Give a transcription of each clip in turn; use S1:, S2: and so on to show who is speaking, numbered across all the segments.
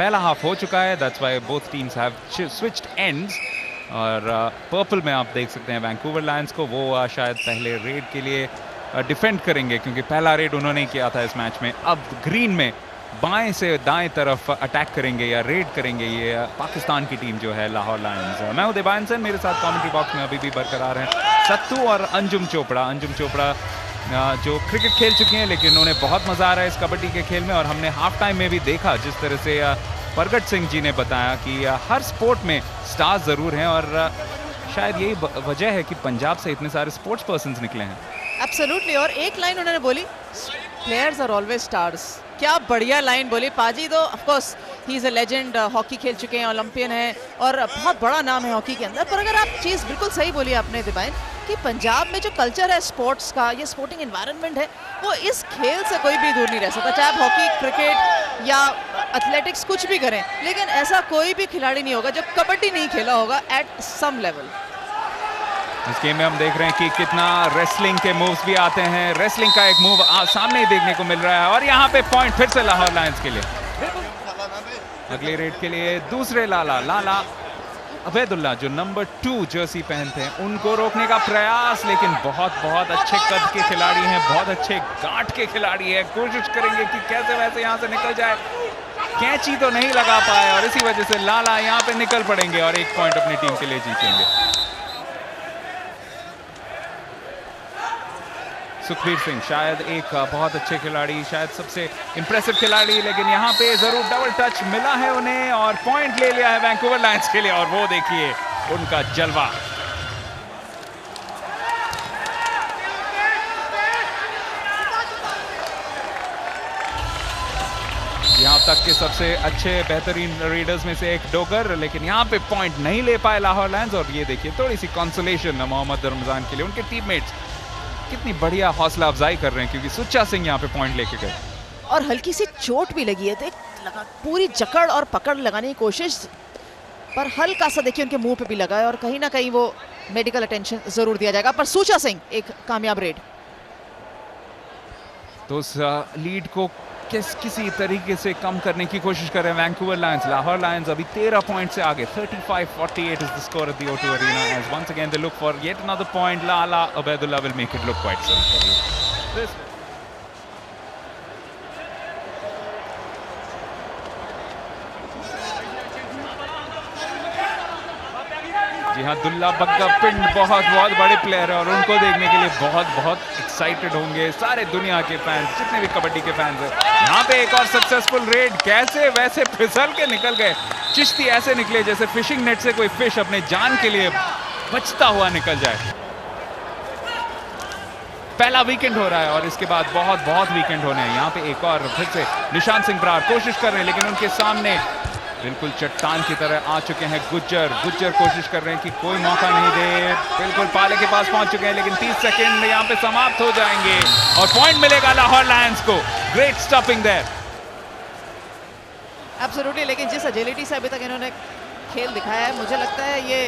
S1: पहला हाफ हो चुका है, that's why both teams have switched ends. और पर्पल में आप देख सकते हैं वैंकूवर लायंस को, वो शायद पहले रेड के लिए डिफेंड करेंगे क्योंकि पहला रेड उन्होंने किया था इस मैच में। अब ग्रीन में बाएं से दाएं तरफ अटैक करेंगे या रेड करेंगे ये पाकिस्तान की टीम जो है लाहौर लायंस। मैं हूं देवान सेन, मेरे साथ कमेंट्री बॉक्स में अभी भी बरकरार हैं सत्तू और अंजुम चोपड़ा। अंजुम चोपड़ा जो क्रिकेट खेल चुकी हैं लेकिन उन्हें बहुत मज़ा आ रहा है इस कबड्डी के खेल में। और हमने हाफ टाइम में भी देखा जिस तरह से प्रगट सिंह जी ने बताया कि हर स्पोर्ट में स्टार्स ज़रूर हैं और शायद यही वजह है कि पंजाब से इतने सारे स्पोर्ट्स पर्सन्स निकले हैं।
S2: एब्सोल्युटली। और एक लाइन उन्होंने बोली, प्लेयर्स आर ऑलवेज स्टार्स। क्या बढ़िया लाइन बोली। पाजी तो of course he is a legend, hockey खेल चुके हैं, ओलंपियन है और बहुत बड़ा नाम है हॉकी के अंदर। पर अगर आप चीज़ बिल्कुल सही बोली आपने दिबाइन कि पंजाब में जो कल्चर है स्पोर्ट्स का, ये स्पोर्टिंग एनवायरनमेंट है, वो इस खेल से कोई भी दूर नहीं रह सकता। चाहे आप हॉकी, क्रिकेट या एथलेटिक्स कुछ भी करें, लेकिन ऐसा कोई भी खिलाड़ी नहीं होगा जो कबड्डी नहीं खेला होगा एट सम लेवल।
S1: इस गेम में हम देख रहे हैं कि कितना रेसलिंग के मूव्स भी आते हैं। रेसलिंग का एक मूव सामने ही देखने को मिल रहा है और यहाँ पे पॉइंट फिर से लाहौर लायंस के लिए। अगले रेड के लिए दूसरे लाला अबैदुल्ला जो नंबर 2 जर्सी पहनते हैं, उनको रोकने का प्रयास, लेकिन बहुत अच्छे कद के खिलाड़ी हैं, बहुत अच्छे गांठ के खिलाड़ी हैं। कोशिश करेंगे कि कैसे वैसे यहाँ से निकल जाए, कैंची तो नहीं लगा पाए और इसी वजह से लाला यहाँ पे निकल पड़ेंगे और एक पॉइंट अपनी टीम के लिए जीतेंगे। सुखबीर सिंह शायद एक बहुत अच्छे खिलाड़ी, शायद सबसे इंप्रेसिव खिलाड़ी, लेकिन यहाँ पे जरूर डबल टच मिला है उन्हें और पॉइंट ले लिया है वैंकूवर लायंस के लिए। और वो देखिए उनका जलवा। यहाँ तक के सबसे अच्छे बेहतरीन रीडर्स में से एक डोगर, लेकिन यहाँ पे पॉइंट नहीं ले पाए लाहौर लायंस। और ये देखिए थोड़ी सी कंसोलेशन मोहम्मद रमजान के लिए, उनके टीममेट्स कितनी बढ़िया हौसला अफजाई कर रहे हैं क्योंकि सुच्चा सिंह यहाँ पे पॉइंट लेके गए
S2: और हल्की सी चोट भी लगी है, तो लगा पूरी जकड़ और पकड़ लगाने की कोशिश, पर हल्का सा देखिए उनके मुंह पे भी लगा है और कहीं ना कहीं वो मेडिकल अटेंशन जरूर दिया जाएगा। पर सुच्चा सिंह एक कामयाब रेड।
S1: तो उस लीड को किसी तरीके से कम करने की कोशिश कर रहे हैं वैंकूवर लायंस। लाहौर लायंस अभी 13 पॉइंट से आगे। 35-48 is the score at the O2 Arena as once again they look for yet another point. Lala Ubaidullah will make it look quite simple. जी हाँ, दुल्ला बग्गा पिंड बहुत बड़े प्लेयर है और उनको देखने के लिए बहुत एक्साइटेड होंगे सारे दुनिया के फैंस, जितने भी कबड्डी के फैंस हैं। यहाँ पे एक और सक्सेसफुल रेड, कैसे वैसे फिसल के निकल गए। चिश्ती ऐसे निकले जैसे फिशिंग नेट से कोई फिश अपने जान के लिए बचता हुआ निकल जाए। पहला वीकेंड हो रहा है और इसके बाद बहुत वीकेंड होने हैं। यहाँ पे एक और फिर से निशांत सिंह बरार कोशिश कर रहे हैं, लेकिन उनके सामने बिल्कुल चट्टान की तरह आ चुके हैं गुज्जर कोशिश कर रहे हैं कि कोई मौका नहीं दे। बिल्कुल पाले के पास पहुंच चुके हैं, लेकिन 30 सेकंड यहाँ पे समाप्त हो जाएंगे और पॉइंट मिलेगा लाहौर लायंस को। Great stopping there.
S2: एब्सोल्युटली। लेकिन जिस एजिलिटी से अभी तक इन्होंने खेल दिखाया है, मुझे लगता है ये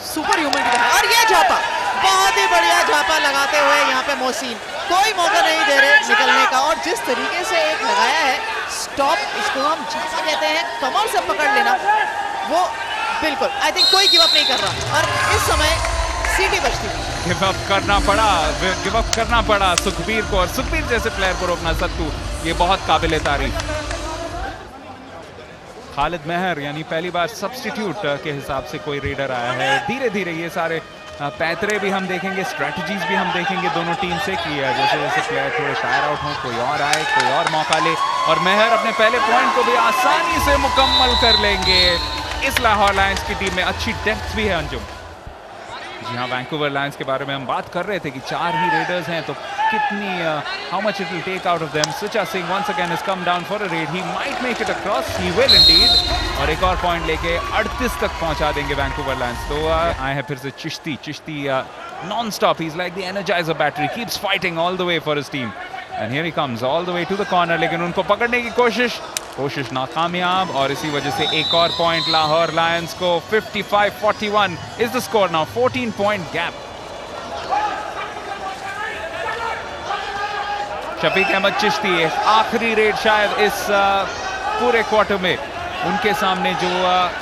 S2: सुपर ह्यूमन की तरह। और ये झापा, बहुत ही बढ़िया झापा लगाते हुए यहाँ पे मोहसिन कोई मौका नहीं दे रहे निकलने का। और जिस तरीके से एक लगाया है स्टॉप, इसको हम झापा कहते हैं, कमर से पकड़ लेना, वो बिल्कुल आई थिंक कोई गिव अप नहीं कर रहा। और इस समय सीटी बजती थी।
S1: गिव अप करना पड़ा सुखबीर को, और सुखबीर जैसे प्लेयर को रोकना सत्तू ये बहुत काबिल तारीफ। खालिद मेहर यानी पहली बार सब्स्टिट्यूट के हिसाब से कोई रेडर आया है। धीरे धीरे ये सारे पैतरे भी हम देखेंगे, स्ट्रेटजीज भी हम देखेंगे दोनों टीम से कि जैसे जैसे प्लेयर थोड़े शायर आउट हों, कोई और आए, कोई और मौका ले, और मेहर अपने पहले पॉइंट को भी आसानी से मुकम्मल कर लेंगे। इस लाहौर लायंस की टीम में अच्छी डेप्थ भी है अंजुम। जी हाँ, वैंकूवर लायंस के बारे में हम बात कर रहे थे कि 4 ही रेडर्स हैं, तो कितनी how much it will take out of them. सुच्चा Singh once again has come down for a raid, he might make it across, he will indeed, और एक और पॉइंट लेके 38 तक पहुंचा देंगे वैंकूवर लायंस। तो आए हैं फिर से Chishti non stop, he is like the energizer battery, keeps fighting all the way for his team and here he comes all the way to the corner, लेकिन उनको पकड़ने की कोशिश नाकामयाब, और इसी वजह से एक और पॉइंट लाहौर लायंस को। 55-41 is the score now, 14 point gap. Shafiq Ahmed Chishti आखिरी रेड शायद इस पूरे क्वार्टर में, उनके सामने जो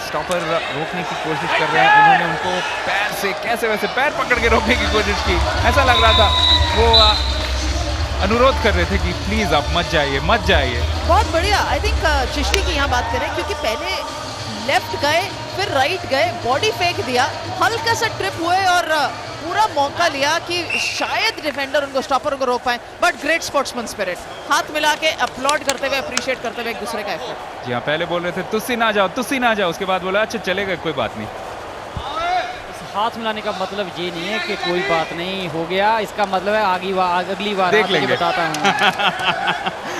S1: स्टॉपर रोकने की कोशिश कर रहे हैं, उन्होंने उनको पैर से कैसे वैसे पैर पकड़ के रोकने की कोशिश की। ऐसा लग रहा था वो अनुरोध कर रहे थे कि प्लीज आप मत जाइए, मत जाइए।
S2: बहुत बढ़िया। आई थिंक चिश्ती की यहाँ बात करें, क्योंकि पहले लेफ्ट गए फिर राइट गए, बॉडी फेंक दिया, हल्का सा ट्रिप हुए और पूरा मौका लिया कि शायद डिफेंडर उनको स्टॉपर को रोक पाए। बट ग्रेट स्पोर्ट्समैन स्पिरिट, हाथ मिला के अपलॉड करते हुए, अप्रिशिएट करते हुए एक दूसरे का एफर्ट।
S1: जी हाँ, पहले बोल रहे थे तुसी ना जाओ, तुसी ना जाओ, उसके बाद बोला अच्छा चलेगा, कोई बात नहीं।
S3: हाथ मिलाने का मतलब ये नहीं है कि कोई बात नहीं हो गया, इसका मतलब है अगली बार
S1: देख लेंगे।
S3: बताता हूँ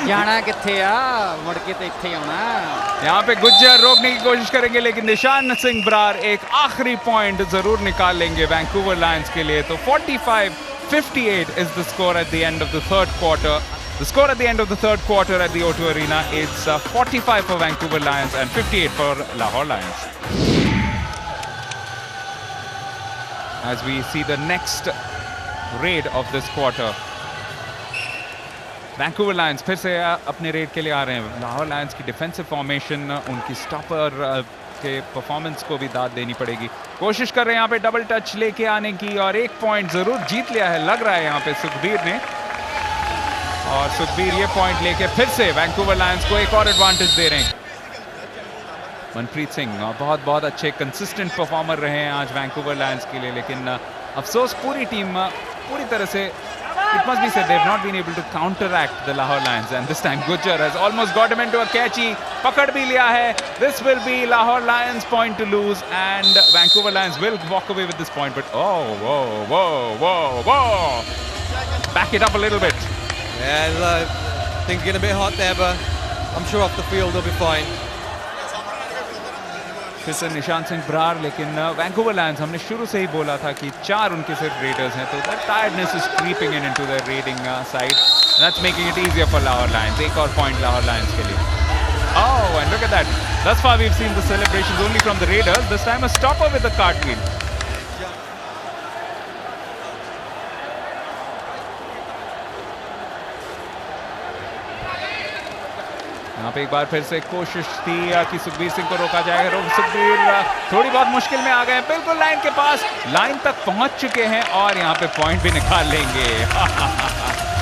S3: जाना किथे आ, मुड़ के तो इत्थे ही आना।
S1: यहाँ पे गुज्जर रोकने की कोशिश करेंगे, लेकिन निशान सिंह बरार एक आखिरी पॉइंट जरूर निकाल लेंगे वैंकूवर लायंस के लिए। तो 45-58 is the score at the end of the third quarter. The score at the end of the third quarter at the O2 Arena is 45 for Vancouver Lions and 58 for Lahore Lions. As we see the next raid of this quarter, Vancouver Lions फिर से अपने red के लिए आ रहे हैं। Lahore Lions की defensive formation, उनकी stopper के परफॉर्मेंस को भी दाद देनी पड़ेगी। कोशिश कर रहे हैं यहाँ पे डबल टच लेके आने की और एक पॉइंट जरूर जीत लिया है लग रहा है यहाँ पे सुखबीर ने। और सुखबीर ये पॉइंट लेके फिर से वैंकूवर लायंस को एक और एडवांटेज दे रहे हैं। मनप्रीत सिंह बहुत बहुत अच्छे कंसिस्टेंट परफॉर्मर रहे हैं आज वैंकूवर लायंस के लिए, लेकिन अफसोस पूरी टीम पूरी तरह से it must be said they've not been able to counteract the Lahore Lions, and this time Gujjar has almost got him into a catchy, pakad bhi liya hai. This will be Lahore Lions point to lose and Vancouver Lions will walk away with this point, but whoa, back it up a little bit.
S4: Yeah, things getting a bit hot there, but I'm sure off the field they'll be fine.
S1: फिर से निशान सिंह बरार, लेकिन Vancouver Lions हमने शुरू से ही बोला था कि 4 उनके सिर्फ रेडर्स हैं, तो that tiredness is creeping in into the raiding side, that's making it easier for Lahore lions. एक और पॉइंट लाहौर लायंस के लिए। Oh, and look at that. Thus far we've seen the celebrations only from the Raiders. This time a stopper with a cartwheel. यहाँ पे एक बार फिर से कोशिश थी कि सुखबीर सिंह को रोका जाएगा। सुखबीर थोड़ी बहुत मुश्किल में आ गए हैं, बिल्कुल लाइन के पास, लाइन तक पहुंच चुके हैं और यहाँ पे पॉइंट भी निकाल लेंगे।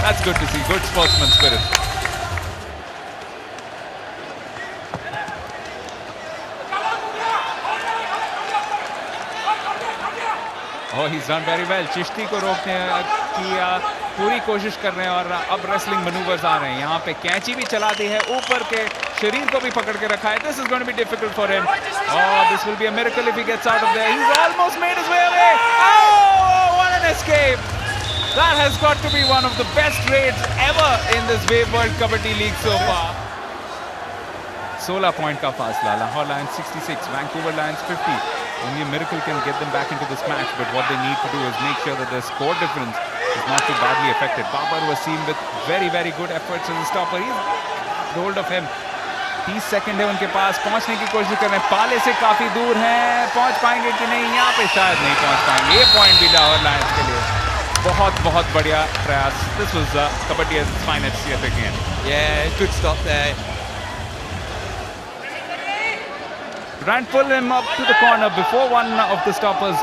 S1: That's good to see, good sportsman spirit. Oh, he's done very well. Chishti को रोकने की पूरी कोशिश कर रहे हैं और अब रेसलिंग मैनूवर्स आ रहे हैं। यहाँ पे कैंची भी चला दी है, ऊपर के शरीर को भी पकड़ के रखा है। This is going to be difficult for him. Oh, this will be a miracle if he gets out of there. He's almost made his way away. Oh, what an escape! That has got to be one of the best raids ever in this Wave World Kabaddi League so far. 16 point का फासला। Lahore Lions 66, Vancouver Lions 50. Only a miracle can get them back into this match, but what they need to do is make sure that their score difference is not too badly affected. Babar was seen with very, very good efforts as a stopper. He's got hold of him. 30 second है उनके पास, पहुंचने की कोशिश कर रहे हैं। पाले से काफी दूर हैं, पहुंच पाएंगे कि नहीं? यहाँ पे शायद नहीं पहुंच पाएंगे। ये पॉइंट भी लाहौर लायंस के लिए बहुत बढ़िया प्रयास। This was Kabaddi at its finest yet again.
S4: Yeah, good stop there.
S1: Trying to pull him up to the corner before one of the stoppers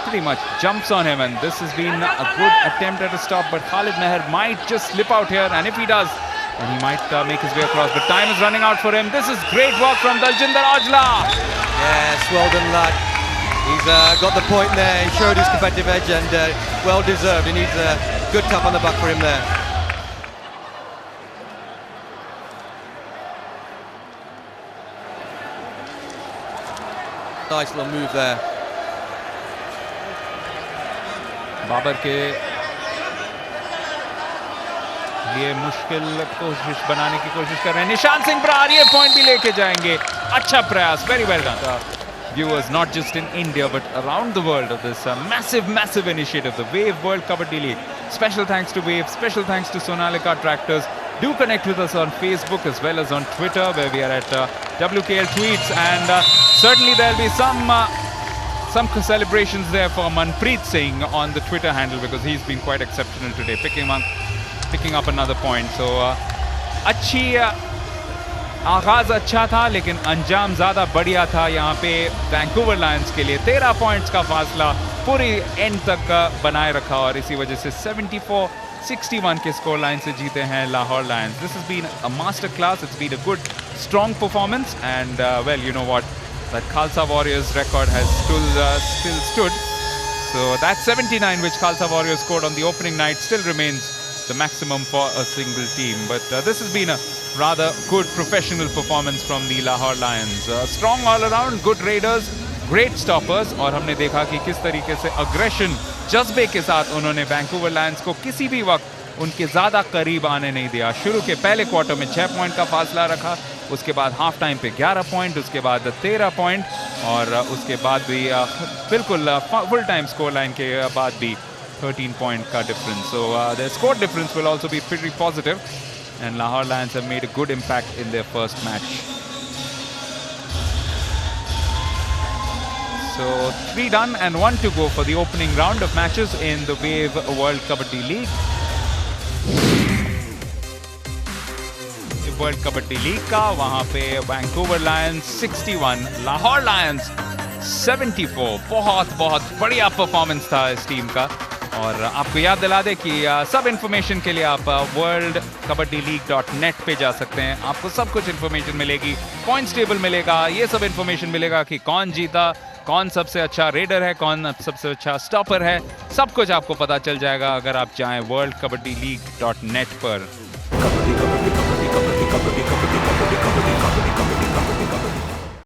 S1: pretty much jumps on him, and this has been a good attempt at a stop, but Khalid Meher might just slip out here, and if he does, then he might make his way across, but time is running out for him. This is great work from Daljinder Aujla.
S4: Yes, well done lad. He's got the point there, he showed his competitive edge and well deserved. He needs a good tap on the back for him there. Nice little move there.
S1: Babar के लिए मुश्किल कोशिश बनाने की कोशिश कर रहे हैं निशान सिंह बरार, ये पॉइंट भी लेके जाएंगे। अच्छा प्रयास, very well done. Viewers not just in India but around the world of this massive initiative, the Wave World Kabaddi League. Special thanks to Wave, special thanks to Sonalika Tractors. Do connect with us on Facebook as well as on Twitter, where we are at WKL Tweets, and certainly there'll be some celebrations there for Manpreet Singh on the Twitter handle, because he's been quite exceptional today, picking up another point. So अच्छी आगाज अच्छा था लेकिन अंजाम ज़्यादा बढ़िया था यहाँ पे वैंकूवर लायंस के लिए। 13 पॉइंट्स का फासला पूरी एंड तक बनाए रखा और इसी वजह से 74-61 के स्कोर लाइन से जीते हैं Lahore lions. This has been a master class, it's been a good strong performance and well you know what, that Khalsa warriors record has still stood. So that 79 which Khalsa Warriors scored on the opening night still remains the maximum for a single team. But this has been a rather good professional performance from the Lahore Lions. Strong all around, good raiders, great stoppers, और हमने देखा कि किस तरीके से aggression, जज्बे के साथ उन्होंने वैंकूवर लायंस को किसी भी वक्त उनके ज़्यादा करीब आने नहीं दिया। शुरू के पहले क्वार्टर में 6 पॉइंट का फासला रखा, उसके बाद हाफ टाइम पे 11 पॉइंट, उसके बाद 13 पॉइंट और उसके बाद भी बिल्कुल फुल टाइम स्कोर लाइन के बाद भी 13 पॉइंट का difference. So the score difference will also be pretty positive and Lahore Lions have made a good impact in their first match. So 3 done and 1 to go for the opening round of matches in the Wave World Kabaddi League. World kabaddi league का वहां पे Vancouver Lions 61, Lahore Lions 74। बहुत बढ़िया performance था इस team का। और आपको याद दिला दे कि सब इन्फॉर्मेशन के लिए आप worldkabaddilleague.net पे जा सकते हैं। आपको सब कुछ इन्फॉर्मेशन मिलेगी, पॉइंट्स टेबल मिलेगा, ये सब इन्फॉर्मेशन मिलेगा कि कौन जीता, कौन सबसे अच्छा रेडर है, कौन सबसे अच्छा स्टॉपर है, सब कुछ आपको पता चल जाएगा अगर आप जाएं worldkabaddilleague.net पर।